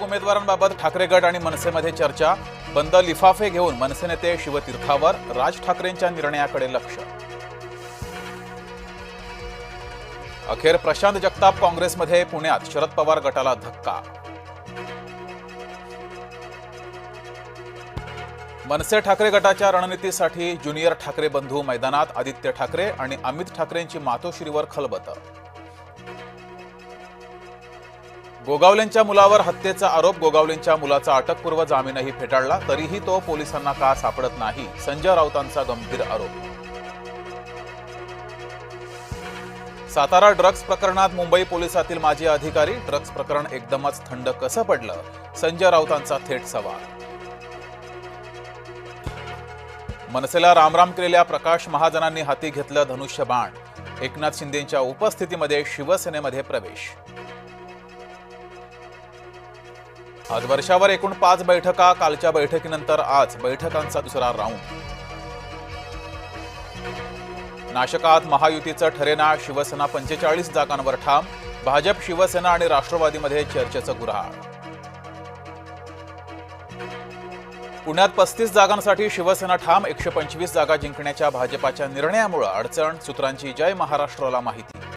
उमेदवारांबाबत ठाकरे गट आणि मनसेमध्ये चर्चा. बंद लिफाफे घेऊन मनसे नेते शिवतीर्थावर. राज ठाकरेंच्या निर्णयाकडे लक्ष. अखेर प्रशांत जगताप काँग्रेसमध्ये. पुण्यात शरद पवार गटाला धक्का. मनसे ठाकरे गटाच्या रणनीतीसाठी ज्युनियर ठाकरे बंधू मैदानात. आदित्य ठाकरे आणि अमित ठाकरेंची मातोश्रीवर खलबत. गोगावलेंच्या मुलावर हत्येचा आरोप. गोगावलेंच्या मुलाचा अटकपूर्व जामीनही फेटाळला, तरीही तो पोलिसांना का सापडत नाही, संजय राऊतांचा गंभीर आरोप. सातारा ड्रग्ज प्रकरणात मुंबई पोलिसातील माजी अधिकारी. ड्रग्ज प्रकरण एकदमच थंड कसं पडलं, संजय राऊतांचा थेट सवाल. मनसेला रामराम केलेल्या प्रकाश महाजनांनी हाती घेतलं धनुष्यबाण. एकनाथ शिंदेंच्या उपस्थितीमध्ये शिवसेनेमध्ये प्रवेश. आज वर्षावर एकूण 5 बैठका. कालच्या बैठकीनंतर आज बैठकांचा दुसरा राऊंड. नाशकात महायुतीचं ठरेना. शिवसेना 45 जागांवर ठाम. भाजप, शिवसेना आणि राष्ट्रवादीमध्ये चर्चेचं गुऱ्हाळ. पुण्यात 35 जागांसाठी शिवसेना ठाम. 125 जागा जिंकण्याच्या भाजपाच्या निर्णयामुळे अडचण. सूत्रांची जय महाराष्ट्राला माहिती.